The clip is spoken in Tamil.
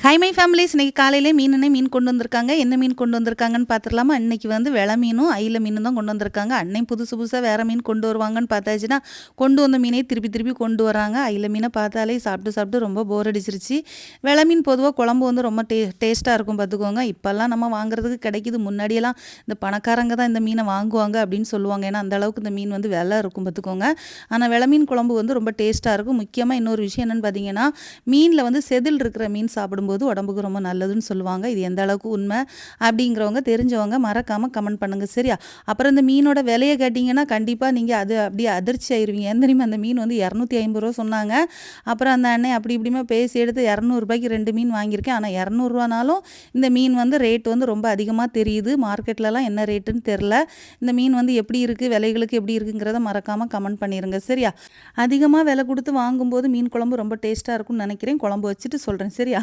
ஹாய் மை ஃபேமிலிஸ் இன்னைக்கு காலையிலே மீன் கொண்டு வந்திருக்காங்க. என்ன மீன் கொண்டு வந்திருக்காங்கன்னு பார்த்துடலாமா? இன்னைக்கு வந்து வெலை மீனும், அயில மீனும் தான் கொண்டு வந்திருக்காங்க. அன்னை புதுசு புதுசா வேற மீன் கொண்டு வருவாங்கன்னு பார்த்தாச்சுன்னா, கொண்டு வந்த மீனே திருப்பி திருப்பி கொண்டு வராங்க. அயில மீனை பார்த்தாலே சாப்பிட்டு சாப்பிட்டு ரொம்ப போர் அடிச்சிருச்சு. வெலை மீன் பொதுவா குழம்பு வந்து ரொம்ப டேஸ்ட்டாக இருக்கும் பார்த்துக்கோங்க. இப்போல்லாம் நம்ம வாங்குறதுக்கு கிடைக்குது. முன்னாடியெல்லாம் இந்த பணக்காரங்க தான் இந்த மீனை வாங்குவாங்க அப்படின்னு சொல்லுவாங்க. ஏன்னா அந்த அளவுக்கு இந்த மீன் வந்து விலை இருக்கும் பார்த்துக்கோங்க. ஆனால் வெலை மீன் குழம்பு வந்து ரொம்ப டேஸ்ட்டாக இருக்கும். முக்கியமாக இன்னொரு விஷயம் என்னென்னு பார்த்தீங்கன்னா, மீனில் வந்து செதில் இருக்கிற மீன் சாப்பிடும்போது உடம்புக்கு ரொம்ப நல்லதுன்னு சொல்லுவாங்க. இது எந்த அளவுக்கு உண்மை அப்படிங்கிறவங்க தெரிஞ்சவங்க மறக்காமல் கமெண்ட் பண்ணுங்கள், சரியா? அப்புறம் இந்த மீனோட விலையை கேட்டிங்கன்னா கண்டிப்பாக நீங்கள் அது அப்படியே அதிர்ச்சி ஆயிடுவீங்க. ஏன் தெரியுமா? அந்த மீன் வந்து 250 ரூபா சொன்னாங்க. அப்புறம் அந்த அண்ணன் அப்படி இப்படிமா பேசி எடுத்து 200 ரூபாய்க்கு 2 மீன் வாங்கியிருக்கேன். ஆனால் 200 ரூபானாலும் இந்த மீன் வந்து ரேட் வந்து ரொம்ப அதிகமாக தெரியுது. மார்க்கெட்லலாம் என்ன ரேட்டுன்னு தெரில. இந்த மீன் வந்து எப்படி இருக்குது, விலைகளுக்கு எப்படி இருக்குங்கிறத மறக்காமல் கமெண்ட் பண்ணிடுங்க, சரியா? அதிகமாக விலை கொடுத்து வாங்கும்போது மீன் குழம்பு ரொம்ப டேஸ்ட்டாக இருக்கும்னு நினைக்கிறேன். குழம்பு வச்சுட்டு சொல்கிறேன், சரியா?